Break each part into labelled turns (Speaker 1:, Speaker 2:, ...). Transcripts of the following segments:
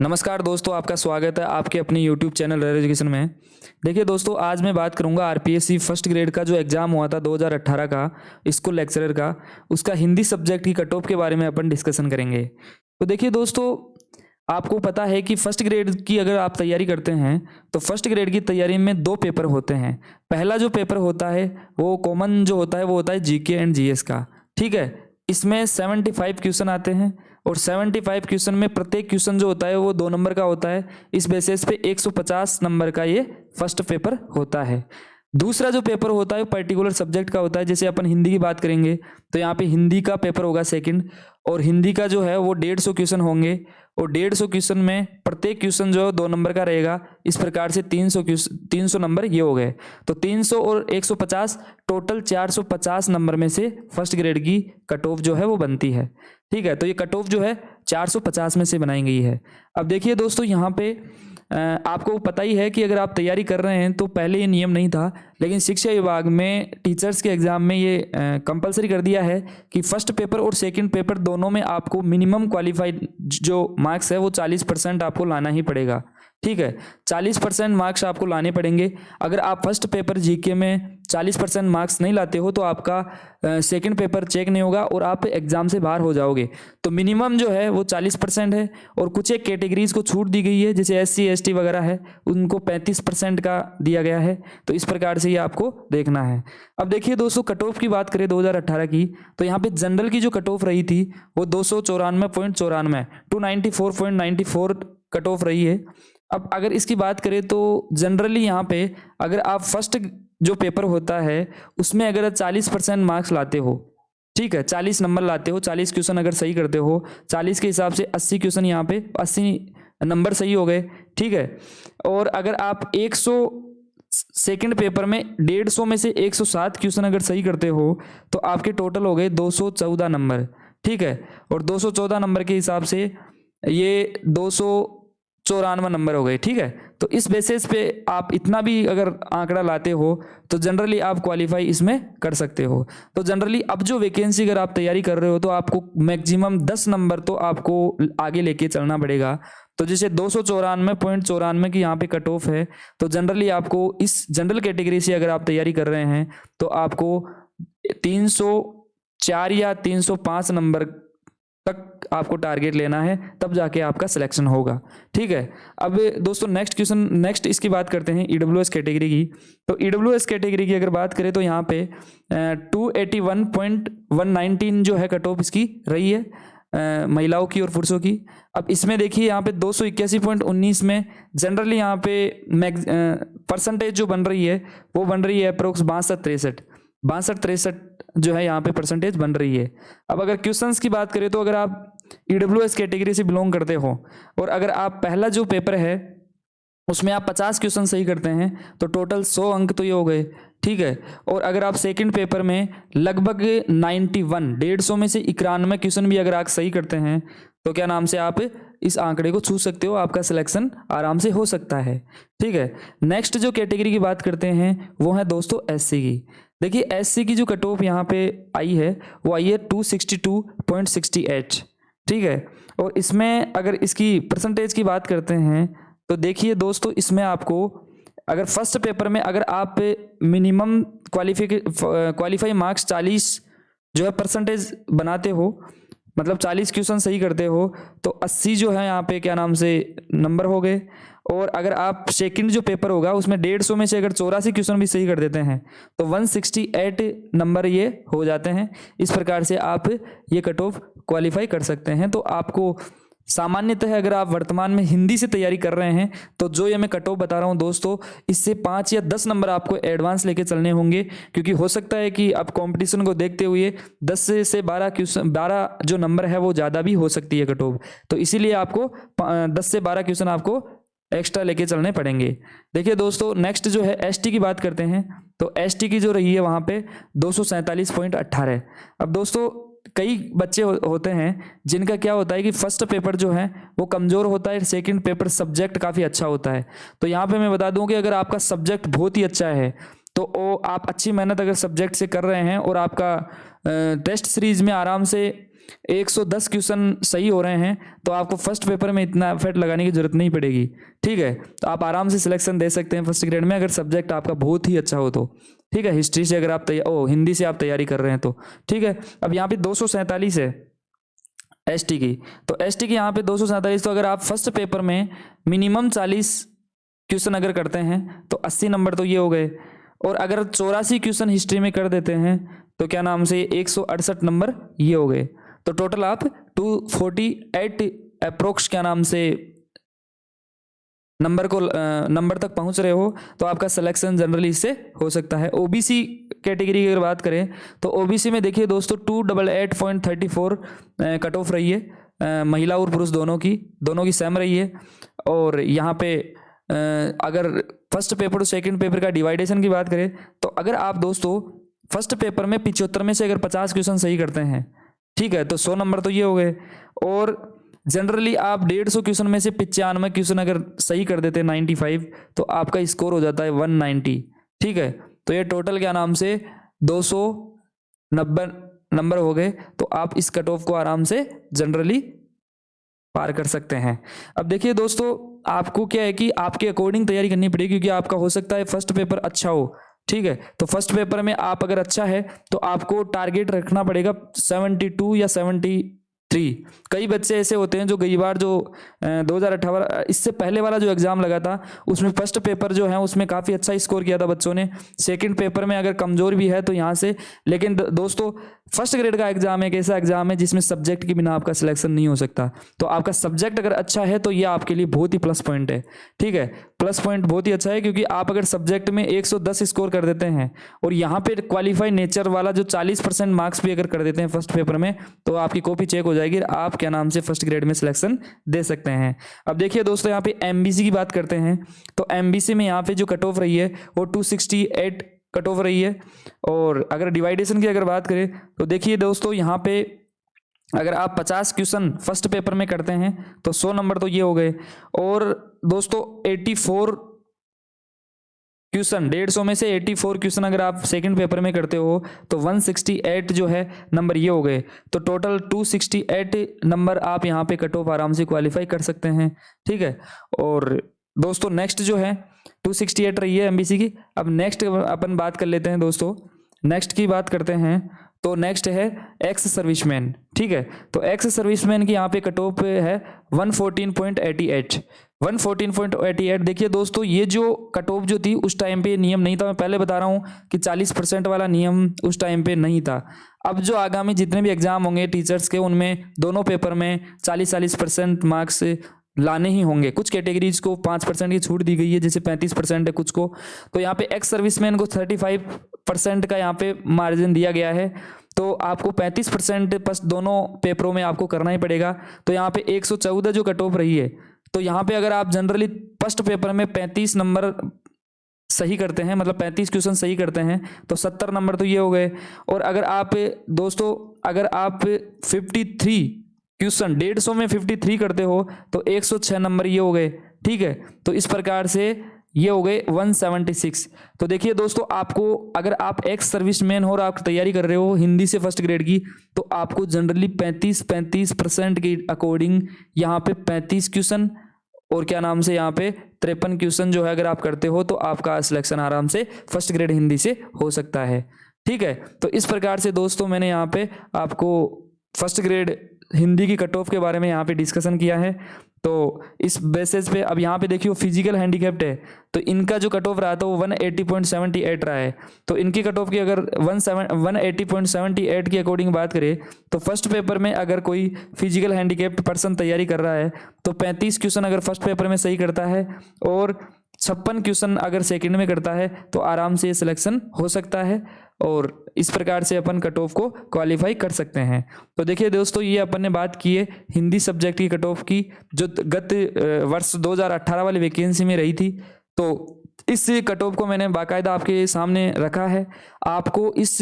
Speaker 1: नमस्कार दोस्तों, आपका स्वागत है आपके अपने YouTube चैनल रेयर एजुकेशन में। देखिए दोस्तों, आज मैं बात करूंगा आरपीएससी फर्स्ट ग्रेड का जो एग्ज़ाम हुआ था 2018 का स्कूल लेक्चरर का, उसका हिंदी सब्जेक्ट की कट ऑफ के बारे में अपन डिस्कशन करेंगे। तो देखिए दोस्तों, आपको पता है कि फर्स्ट ग्रेड की अगर आप तैयारी करते हैं तो फर्स्ट ग्रेड की तैयारी में दो पेपर होते हैं। पहला जो पेपर होता है वो कॉमन जो होता है वो होता है जीके एंड जीएस का। ठीक है, इसमें 75 क्वेश्चन आते हैं और 75 क्वेश्चन में प्रत्येक क्वेश्चन जो होता है वो 2 नंबर का होता है। इस बेसिस पे 150 नंबर का ये फर्स्ट पेपर होता है। दूसरा जो पेपर होता है पर्टिकुलर सब्जेक्ट का होता है। जैसे अपन हिंदी की बात करेंगे तो यहाँ पे हिंदी का पेपर होगा सेकंड, और हिंदी का जो है वो 150 क्वेश्चन होंगे और 150 क्वेश्चन में प्रत्येक क्वेश्चन जो है 2 नंबर का रहेगा। इस प्रकार से 300 नंबर ये हो गए। तो 300 और 150 टोटल 450 नंबर में से फर्स्ट ग्रेड की कट ऑफ जो है वो बनती है। ठीक है, तो ये कट ऑफ जो है 450 में से बनाई गई है। अब देखिए दोस्तों, यहाँ पे आपको पता ही है कि अगर आप तैयारी कर रहे हैं तो पहले ये नियम नहीं था, लेकिन शिक्षा विभाग में टीचर्स के एग्जाम में ये कंपलसरी कर दिया है कि फर्स्ट पेपर और सेकंड पेपर दोनों में आपको मिनिमम क्वालिफाइड जो मार्क्स है वो 40% आपको लाना ही पड़ेगा। ठीक है, 40% मार्क्स आपको लाने पड़ेंगे। अगर आप फर्स्ट पेपर जीके में 40% मार्क्स नहीं लाते हो तो आपका सेकंड पेपर चेक नहीं होगा और आप एग्जाम से बाहर हो जाओगे। तो मिनिमम जो है वो 40% है और कुछ एक कैटेगरीज को छूट दी गई है, जैसे एससी एसटी वगैरह है उनको 35% का दिया गया है। तो इस प्रकार से ये आपको देखना है। अब देखिए दोस्तों, कट ऑफ की बात करें 2018 की तो यहाँ पे जनरल की जो कट ऑफ रही थी वो 294.94 294.94 कट ऑफ रही है। अब अगर इसकी बात करें तो जनरली यहाँ पे अगर आप फर्स्ट जो पेपर होता है उसमें अगर 40% मार्क्स लाते हो, ठीक है, 40 नंबर लाते हो, 40 क्वेश्चन अगर सही करते हो, 40 के हिसाब से 80 क्वेश्चन यहाँ पे 80 नंबर सही हो गए। ठीक है, और अगर आप 100 सेकंड पेपर में 150 में से 107 क्वेश्चन अगर सही करते हो तो आपके टोटल हो गए 214 नंबर। ठीक है, और 214 नंबर के हिसाब से ये 294 नंबर हो गए। ठीक है, तो इस बेसिस पे आप इतना भी अगर आंकड़ा लाते हो तो जनरली आप क्वालिफाई इसमें कर सकते हो। तो जनरली अब जो वैकेंसी अगर आप तैयारी कर रहे हो तो आपको मैक्सिमम 10 नंबर तो आपको आगे लेके चलना पड़ेगा। तो जैसे 294.94 की यहाँ पे कट ऑफ है, तो जनरली आपको इस जनरल कैटेगरी से अगर आप तैयारी कर रहे हैं तो आपको 304 या 305 नंबर तक आपको टारगेट लेना है, तब जाके आपका सिलेक्शन होगा। ठीक है, अब दोस्तों नेक्स्ट इसकी बात करते हैं ईडब्ल्यूएस कैटेगरी की। तो ईडब्ल्यूएस कैटेगरी की अगर बात करें तो यहाँ पे 281.119 जो है कट ऑफ इसकी रही है महिलाओं की और पुरुषों की। अब इसमें देखिए यहाँ पे 281.19 में जनरली यहाँ पे परसेंटेज जो बन रही है वो बन रही है अप्रोक्स 62-63 जो है यहाँ पे परसेंटेज बन रही है। अब अगर क्वेश्चंस की बात करें तो अगर आप ईडब्ल्यूएस कैटेगरी से बिलोंग करते हो और अगर आप पहला जो पेपर है उसमें आप 50 क्वेश्चन सही करते हैं तो टोटल 100 अंक तो ये हो गए। ठीक है, और अगर आप सेकंड पेपर में लगभग 150 में से 91 क्वेश्चन भी अगर आप सही करते हैं तो क्या नाम से आप इस आंकड़े को छू सकते हो, आपका सिलेक्शन आराम से हो सकता है। ठीक है, नेक्स्ट जो कैटेगरी की बात करते हैं वो है दोस्तों एससी की। देखिए एससी की जो कट ऑफ यहाँ पे आई है वो आई है 262.68। ठीक है, और इसमें अगर इसकी परसेंटेज की बात करते हैं तो देखिए दोस्तों, इसमें आपको अगर फर्स्ट पेपर में अगर आप मिनिमम क्वालिफाई मार्क्स 40 जो है परसेंटेज बनाते हो, मतलब 40 क्वेश्चन सही करते हो तो 80 जो है यहाँ पे क्या नाम से नंबर हो गए। और अगर आप सेकंड जो पेपर होगा उसमें 150 में से अगर 84 क्वेश्चन भी सही कर देते हैं तो 168 नंबर ये हो जाते हैं। इस प्रकार से आप ये कट ऑफ क्वालिफाई कर सकते हैं। तो आपको सामान्यतः अगर आप वर्तमान में हिंदी से तैयारी कर रहे हैं तो जो ये मैं कट ऑफ बता रहा हूँ दोस्तों, इससे 5 या 10 नंबर आपको एडवांस लेके चलने होंगे, क्योंकि हो सकता है कि आप कंपटीशन को देखते हुए 10 से 12 जो नंबर है वो ज़्यादा भी हो सकती है कट ऑफ। तो इसीलिए आपको 10 से 12 क्वेश्चन आपको एक्स्ट्रा लेके चलने पड़ेंगे। देखिए दोस्तों, नेक्स्ट जो है एसटी की बात करते हैं तो एसटी की जो रही है वहाँ पे 247.18। अब दोस्तों कई बच्चे होते हैं जिनका क्या होता है कि फर्स्ट पेपर जो है वो कमज़ोर होता है, सेकंड पेपर सब्जेक्ट काफ़ी अच्छा होता है। तो यहाँ पे मैं बता दूं कि अगर आपका सब्जेक्ट बहुत ही अच्छा है तो आप अच्छी मेहनत अगर सब्जेक्ट से कर रहे हैं और आपका टेस्ट सीरीज में आराम से 110 क्वेश्चन सही हो रहे हैं तो आपको फर्स्ट पेपर में इतना एफर्ट लगाने की जरूरत नहीं पड़ेगी। ठीक है, तो आप आराम से सिलेक्शन दे सकते हैं फर्स्ट ग्रेड में, अगर सब्जेक्ट आपका बहुत ही अच्छा हो तो। ठीक है, हिस्ट्री से अगर आप हिंदी से आप तैयारी कर रहे हैं तो। ठीक है, अब यहाँ पे 247 है एसटी की, तो एसटी की यहाँ पे 247, तो अगर आप फर्स्ट पेपर में मिनिमम 40 क्वेश्चन अगर करते हैं तो 80 नंबर तो ये हो गए, और अगर 84 क्वेश्चन हिस्ट्री में कर देते हैं तो क्या नाम से 168 नंबर ये हो गए, तो टोटल आप 248 अप्रोक्स क्या नाम से नंबर तक पहुंच रहे हो, तो आपका सिलेक्शन जनरली इससे हो सकता है। ओबीसी कैटेगरी की अगर बात करें तो ओबीसी में देखिए दोस्तों 288.34 कट ऑफ रही है, महिला और पुरुष दोनों की सेम रही है। और यहाँ पे अगर फर्स्ट पेपर और सेकंड पेपर का डिवाइडेशन की बात करें तो अगर आप दोस्तों फर्स्ट पेपर में 75 में से अगर 50 क्वेश्चन सही करते हैं, ठीक है, तो 100 नंबर तो ये हो गए। और जनरली आप 150 क्वेश्चन में से 95 क्वेश्चन अगर सही कर देते हैं 95, तो आपका स्कोर हो जाता है 190। ठीक है, तो ये टोटल क्या नाम से 290 नंबर हो गए, तो आप इस कट ऑफ को आराम से जनरली पार कर सकते हैं। अब देखिए दोस्तों, आपको क्या है कि आपके अकॉर्डिंग तैयारी करनी पड़ेगी, क्योंकि आपका हो सकता है फर्स्ट पेपर अच्छा हो। ठीक है, तो फर्स्ट पेपर में आप अगर अच्छा है तो आपको टारगेट रखना पड़ेगा 72 या 73। कई बच्चे ऐसे होते हैं जो कई बार जो 2018 इससे पहले वाला जो एग्जाम लगा था उसमें फर्स्ट पेपर जो है उसमें काफ़ी अच्छा स्कोर किया था बच्चों ने, सेकंड पेपर में अगर कमजोर भी है तो यहाँ से। लेकिन दोस्तों फर्स्ट ग्रेड का एग्जाम एक ऐसा एग्जाम है जिसमें सब्जेक्ट के बिना आपका सिलेक्शन नहीं हो सकता, तो आपका सब्जेक्ट अगर अच्छा है तो ये आपके लिए बहुत ही प्लस पॉइंट है। ठीक है, प्लस पॉइंट बहुत ही अच्छा है, क्योंकि आप अगर सब्जेक्ट में 110 स्कोर कर देते हैं और यहाँ पे क्वालिफाई नेचर वाला जो 40% मार्क्स भी अगर कर देते हैं फर्स्ट पेपर में, तो आपकी कॉपी चेक हो जाएगी, आप क्या नाम से फर्स्ट ग्रेड में सिलेक्शन दे सकते हैं। अब देखिए दोस्तों, यहाँ पे एमबीसी की बात करते हैं, तो एमबीसी में यहाँ पे जो कट ऑफ रही है वो 268 कट ऑफ रही है। और अगर डिवाइडेशन की अगर बात करें तो देखिए दोस्तों, यहाँ पे अगर आप 50 क्वेश्चन फर्स्ट पेपर में करते हैं तो 100 नंबर तो ये हो गए। और दोस्तों 84 क्वेश्चन, 150 में से 84 क्वेश्चन अगर आप सेकंड पेपर में करते हो तो 168 जो है नंबर ये हो गए, तो टोटल 268 नंबर आप यहाँ पे कट ऑफ आराम से क्वालिफाई कर सकते हैं। ठीक है, और दोस्तों नेक्स्ट जो है 268 रही है एमबीसी की। अब नेक्स्ट अपन बात कर लेते हैं दोस्तों, नेक्स्ट की बात करते हैं तो नेक्स्ट है एक्स सर्विसमैन। ठीक है, तो एक्स सर्विसमैन की यहाँ पे कट ऑफ है 114.88। 114.88 देखिए दोस्तों, ये जो कट ऑफ जो थी उस टाइम पे नियम नहीं था, मैं पहले बता रहा हूँ कि 40% वाला नियम उस टाइम पे नहीं था। अब जो आगामी जितने भी एग्जाम होंगे टीचर्स के, उनमें दोनों पेपर में 40% मार्क्स लाने ही होंगे। कुछ कैटेगरीज को 5% की छूट दी गई है, जैसे 35% है कुछ को, तो यहाँ पे एक्स सर्विसमैन को 35% का यहाँ पे मार्जिन दिया गया है, तो आपको 35% बस दोनों पेपरों में आपको करना ही पड़ेगा। तो यहाँ पे 114 जो कट ऑफ रही है, तो यहाँ पे अगर आप जनरली फर्स्ट पेपर में 35 नंबर सही करते हैं, मतलब 35 क्वेश्चन सही करते हैं, तो 70 नंबर तो ये हो गए। और अगर आप दोस्तों अगर आप 53 क्वेश्चन 150 में 53 करते हो तो 106 नंबर ये हो गए। ठीक है, तो इस प्रकार से ये हो गए 176। तो देखिए दोस्तों, आपको अगर आप एक्स सर्विसमैन हो और आप तैयारी कर रहे हो हिंदी से फर्स्ट ग्रेड की, तो आपको जनरली 35% के अकॉर्डिंग यहाँ पे 35 क्वेश्चन और क्या नाम से यहाँ पे 53 क्वेश्चन जो है अगर आप करते हो तो आपका सिलेक्शन आराम से फर्स्ट ग्रेड हिंदी से हो सकता है। ठीक है, तो इस प्रकार से दोस्तों मैंने यहाँ पे आपको फर्स्ट ग्रेड हिंदी की कट ऑफ के बारे में यहाँ पे डिस्कशन किया है। तो इस बेसिस पे अब यहाँ पे देखिए फिजिकल हैंडीकैप्ड है, तो इनका जो कट ऑफ रहा था वो 180.78 रहा है। तो इनकी कट ऑफ की अगर 180.78 की अकॉर्डिंग बात करें तो फर्स्ट पेपर में अगर कोई फिजिकल हैंडीकैप्ड पर्सन तैयारी कर रहा है तो 35 क्वेश्चन अगर फर्स्ट पेपर में सही करता है और 56 क्वेश्चन अगर सेकंड में करता है तो आराम से ये सिलेक्शन हो सकता है, और इस प्रकार से अपन कट ऑफ को क्वालिफाई कर सकते हैं। तो देखिए दोस्तों, ये अपन ने बात की है हिंदी सब्जेक्ट की कट ऑफ की, जो गत वर्ष 2018 वाली वैकेंसी में रही थी। तो इस कट ऑफ को मैंने बाकायदा आपके सामने रखा है। आपको इस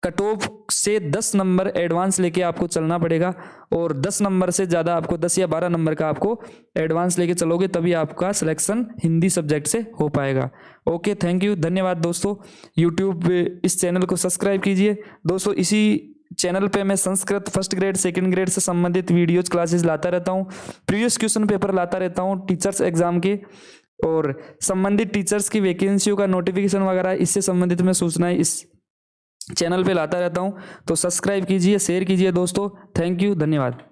Speaker 1: कट ऑफ से 10 नंबर एडवांस लेके आपको चलना पड़ेगा, और 10 नंबर से ज़्यादा आपको 10 या 12 नंबर का आपको एडवांस लेके चलोगे, तभी आपका सिलेक्शन हिंदी सब्जेक्ट से हो पाएगा। ओके, थैंक यू, धन्यवाद दोस्तों। यूट्यूब इस चैनल को सब्सक्राइब कीजिए दोस्तों। इसी चैनल पे मैं Sanskrit first grade second grade से संबंधित वीडियोज क्लासेस लाता रहता हूँ, प्रीवियस क्वेश्चन पेपर लाता रहता हूँ टीचर्स एग्जाम के, और संबंधित टीचर्स की वैकेंसियों का नोटिफिकेशन वगैरह इससे संबंधित मैं सूचनाएं इस चैनल पे लाता रहता हूँ। तो सब्सक्राइब कीजिए, शेयर कीजिए दोस्तों। थैंक यू, धन्यवाद।